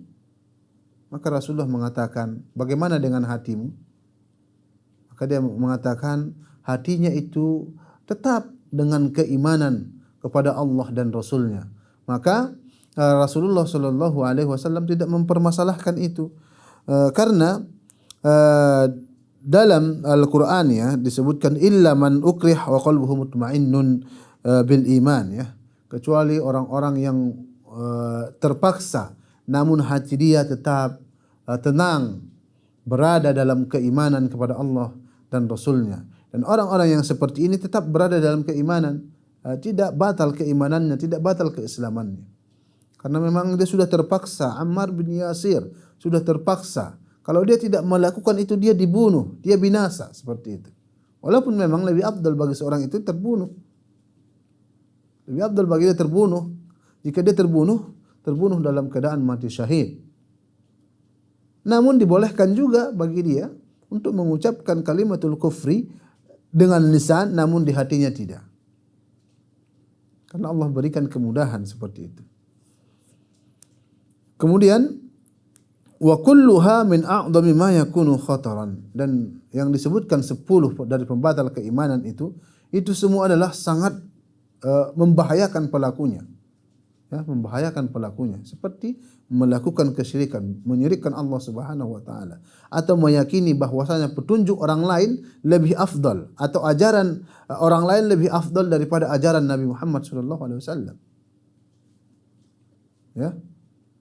Maka Rasulullah mengatakan, bagaimana dengan hatimu? Maka dia mengatakan, hatinya itu tetap dengan keimanan kepada Allah dan Rasulnya. Maka Rasulullah SAW tidak mempermasalahkan itu, karena dalam Al-Quran ya disebutkan illa man ukrih wa qalbuhu mutmainnun bil iman ya, kecuali orang-orang yang terpaksa namun hati dia tetap tenang berada dalam keimanan kepada Allah dan Rasulnya. Dan orang-orang yang seperti ini tetap berada dalam keimanan, tidak batal keimanannya, tidak batal keislamannya. Karena memang dia sudah terpaksa. Ammar bin Yasir sudah terpaksa. Kalau dia tidak melakukan itu, dia dibunuh, dia binasa, seperti itu. Walaupun memang lebih afdal bagi seorang itu terbunuh. Lebih afdal bagi dia terbunuh. Jika dia terbunuh dalam keadaan mati syahid. Namun dibolehkan juga bagi dia untuk mengucapkan kalimatul kufri dengan lisan, namun di hatinya tidak. Karena Allah berikan kemudahan seperti itu. Kemudian wa kulluha min a'dhami ma yakunu khataran, dan yang disebutkan 10 dari pembatal keimanan itu semua adalah sangat membahayakan pelakunya. Ya, membahayakan pelakunya, seperti melakukan kesyirikan, menyirikkan Allah Subhanahu wa taala, atau meyakini bahwasanya petunjuk orang lain lebih afdal atau ajaran orang lain lebih afdal daripada ajaran Nabi Muhammad sallallahu alaihi wasallam. Ya.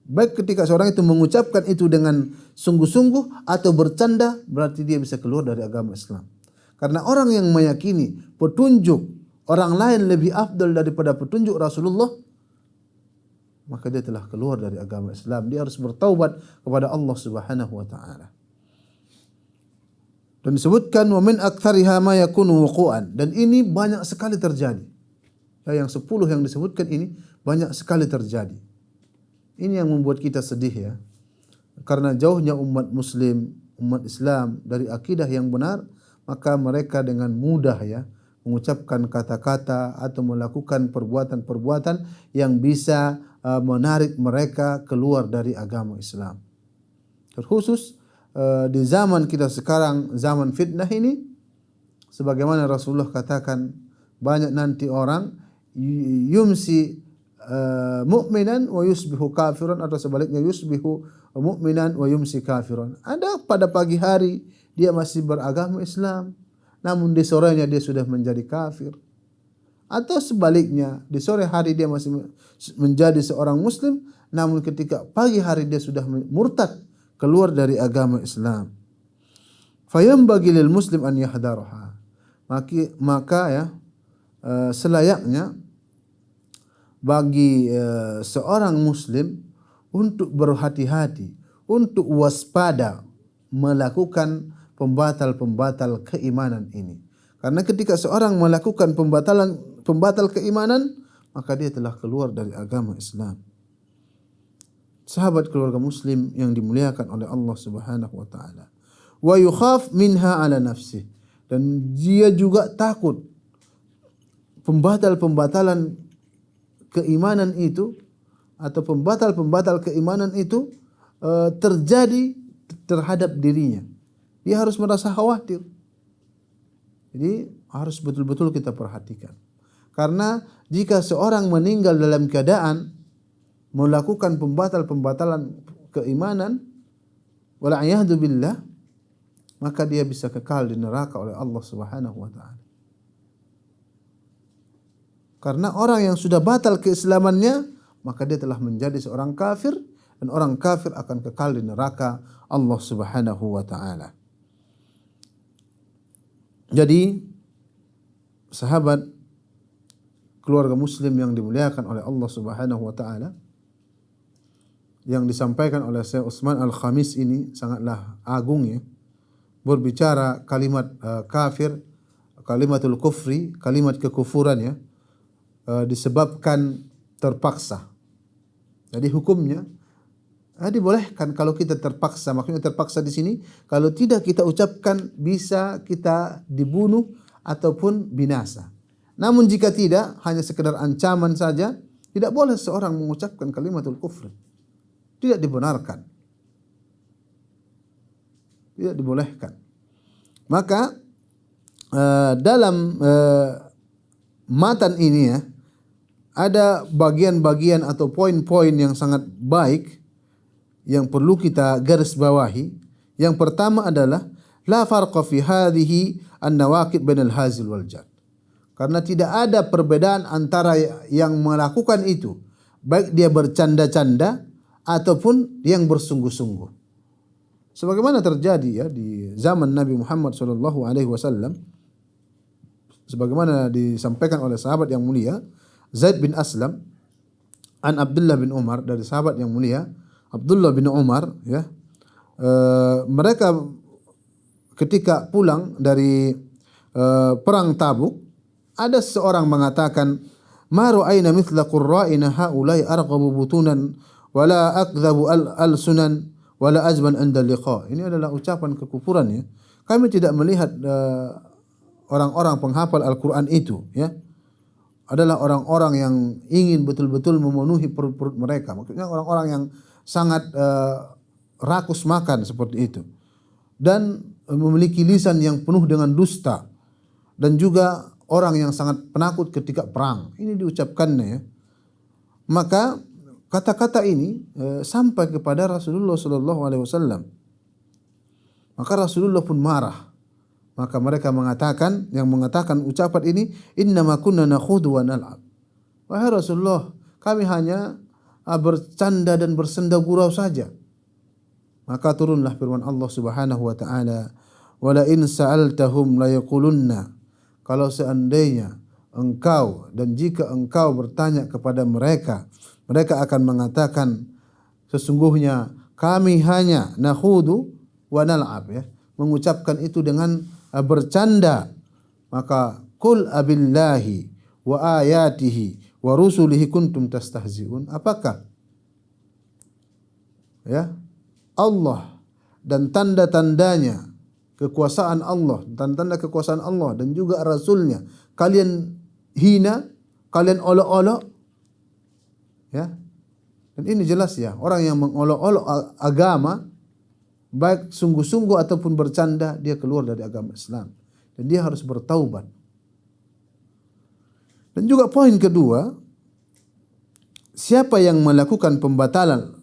Baik ketika seorang itu mengucapkan itu dengan sungguh-sungguh atau bercanda, berarti dia bisa keluar dari agama Islam. Karena orang yang meyakini petunjuk orang lain lebih afdal daripada petunjuk Rasulullah, maka dia telah keluar dari agama Islam. Dia harus bertaubat kepada Allah Subhanahu wa taala. Dan disebutkan wa min aktsariha ma yakunu wuqu'an, dan ini banyak sekali terjadi. Ya, yang 10 yang disebutkan ini banyak sekali terjadi. Ini yang membuat kita sedih ya. Karena jauhnya umat muslim, umat Islam dari akidah yang benar, maka mereka dengan mudah ya mengucapkan kata-kata atau melakukan perbuatan-perbuatan yang bisa menarik mereka keluar dari agama Islam. Terkhusus di zaman kita sekarang, zaman fitnah ini, sebagaimana Rasulullah katakan, banyak nanti orang yumsi mu'minan wa yusbihu kafiran, atau sebaliknya yusbihu mu'minan wa yumsi kafiran. Ada pada pagi hari dia masih beragama Islam, namun di sorenya dia sudah menjadi kafir. Atau sebaliknya, di sore hari dia masih menjadi seorang muslim, namun ketika pagi hari dia sudah murtad, keluar dari agama Islam. Fayambaghi lil muslim an yahdharha. Maka ya selayaknya bagi seorang muslim untuk berhati-hati, untuk waspada melakukan pembatal-pembatal keimanan ini. Karena ketika seorang melakukan pembatal keimanan, maka dia telah keluar dari agama Islam. Sahabat keluarga muslim yang dimuliakan oleh Allah Subhanahu wa taala. Wa yukhaf minha ala nafsih, dan dia juga takut pembatal-pembatalan keimanan itu atau pembatal-pembatal keimanan itu terjadi terhadap dirinya. Dia harus merasa khawatir. Jadi harus betul-betul kita perhatikan. Karena jika seorang meninggal dalam keadaan melakukan pembatal-pembatalan keimanan, wal'iyadu billah, maka dia bisa kekal di neraka oleh Allah Subhanahu wa taala. Karena orang yang sudah batal keislamannya, maka dia telah menjadi seorang kafir, dan orang kafir akan kekal di neraka Allah Subhanahu wa taala. Jadi sahabat keluarga muslim yang dimuliakan oleh Allah Subhanahu wa taala, yang disampaikan oleh Syekh Utsman Al-Khamis ini sangatlah agung ya. Berbicara kalimat kafir, kalimatul kufri, kalimat kekufuran ya, disebabkan terpaksa. Jadi hukumnya dibolehkan kalau kita terpaksa. Maksudnya terpaksa di sini kalau tidak kita ucapkan bisa kita dibunuh ataupun binasa. Namun jika tidak, hanya sekedar ancaman saja, tidak boleh seorang mengucapkan kalimatul kufri. Tidak dibenarkan. Tidak dibolehkan. Maka dalam matan ini ya, ada bagian-bagian atau poin-poin yang sangat baik yang perlu kita garis bawahi. Yang pertama adalah la farqa fi hadhihi an-nawaqid bainal hazil wal jad. Karena tidak ada perbedaan antara yang melakukan itu, baik dia bercanda-canda ataupun yang bersungguh-sungguh. Sebagaimana terjadi ya di zaman Nabi Muhammad SAW, sebagaimana disampaikan oleh sahabat yang mulia Zaid bin Aslam an Abdullah bin Umar, dari sahabat yang mulia Abdullah bin Umar ya, mereka ketika pulang dari perang Tabuk, ada seorang mengatakan, ma ra'ayna mithla qurra'ina haula'i arqabu butunan wala akdhabu al-sunan wala azban inda liqa. Ini adalah ucapan kekufuran ya. Kami tidak melihat orang-orang penghafal Al-Quran itu ya adalah orang-orang yang ingin betul-betul memenuhi perut-perut mereka. Maksudnya orang-orang yang sangat rakus makan seperti itu, dan memiliki lisan yang penuh dengan dusta, dan juga orang yang sangat penakut ketika perang. Ini diucapkannya ya. Maka kata-kata ini sampai kepada Rasulullah SAW. Maka Rasulullah pun marah. Maka mereka mengatakan, yang mengatakan ucapan ini, innama kunna nakhudu wa nal'ab. Wahai Rasulullah, kami hanya bercanda dan bersenda gurau saja. Maka turunlah firman Allah Subhanahu wa taala, wala in sa'altahum la yaqulunna. Kalau seandainya engkau dan jika engkau bertanya kepada mereka, mereka akan mengatakan sesungguhnya kami hanya nakhudu wa nal'ab ya, mengucapkan itu dengan bercanda. Maka qul abillahi wa ayatihi wa rusulihi kuntum tastahzi'un. Apakah ya Allah dan tanda-tandanya kekuasaan Allah, tanda-tanda kekuasaan Allah dan juga Rasulnya kalian hina, kalian olok-olok ya. Dan ini jelas ya, orang yang mengolok-olok agama baik sungguh-sungguh ataupun bercanda, dia keluar dari agama Islam dan dia harus bertaubat. Dan juga poin kedua, siapa yang melakukan pembatalan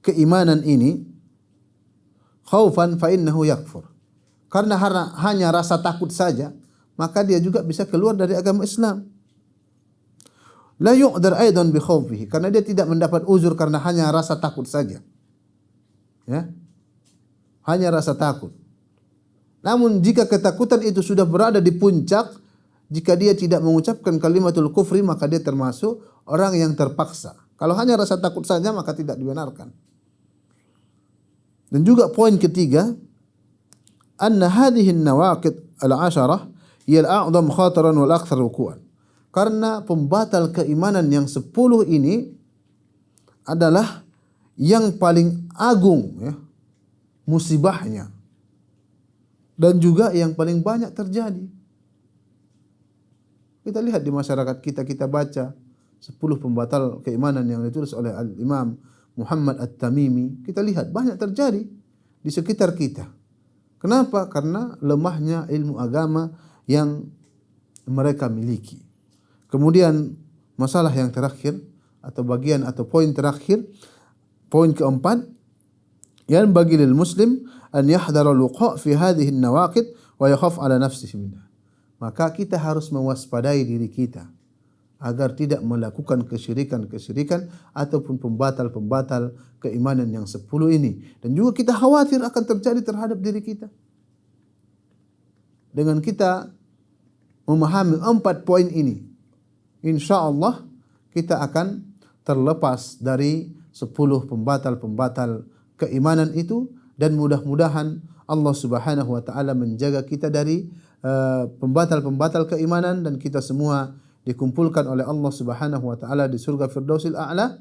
keimanan ini khaufan fa innahu yakfur, karena hanya rasa takut saja, maka dia juga bisa keluar dari agama Islam. La yu'dar aidan bi khaufihi, karena dia tidak mendapat uzur karena hanya rasa takut saja. Ya. Hanya rasa takut. Namun jika ketakutan itu sudah berada di puncak, jika dia tidak mengucapkan kalimatul kufri, maka dia termasuk orang yang terpaksa. Kalau hanya rasa takut saja, maka tidak dibenarkan. Dan juga poin ketiga, anna hadhihi an-nawaqid al-'asharah hiya al-a'zam khataran wal akthar wuqu'an. Karena pembatal keimanan yang 10 ini adalah yang paling agung ya, musibahnya, dan juga yang paling banyak terjadi. Kita lihat di masyarakat kita, kita baca 10 pembatal keimanan yang ditulis oleh Al-Imam Muhammad At-Tamimi. Kita lihat banyak terjadi di sekitar kita. Kenapa? Karena lemahnya ilmu agama yang mereka miliki. Kemudian masalah yang terakhir atau bagian atau poin terakhir, poin keempat, yang bagi lil muslim an yahdhara al-wuqa' fi hadhihi an-nawaqid wa yakhaf ala nafsihi minha. Maka kita harus mewaspadai diri kita agar tidak melakukan kesyirikan-kesyirikan ataupun pembatal-pembatal keimanan yang 10 ini. Dan juga kita khawatir akan terjadi terhadap diri kita. Dengan kita memahami 4 poin ini, insya Allah kita akan terlepas dari 10 pembatal-pembatal keimanan itu, dan mudah-mudahan Allah Subhanahu wa taala menjaga kita dari pembatal-pembatal keimanan, dan kita semua dikumpulkan oleh Allah Subhanahu wa taala di surga Firdausil A'la.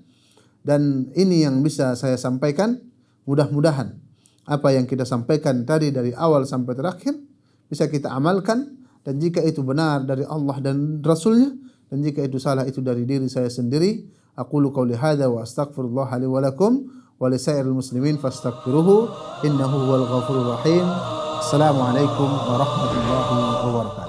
Dan ini yang bisa saya sampaikan. Mudah-mudahan apa yang kita sampaikan tadi dari awal sampai terakhir bisa kita amalkan, dan jika itu benar dari Allah dan Rasulnya, dan jika itu salah itu dari diri saya sendiri. Aqulu qouli hadza wa astaghfirullah li wa lakum wa li sairil muslimin fastaghfiruhu innahu huwal ghafurur rahim. Assalamualaikum warahmatullahi wabarakatuh.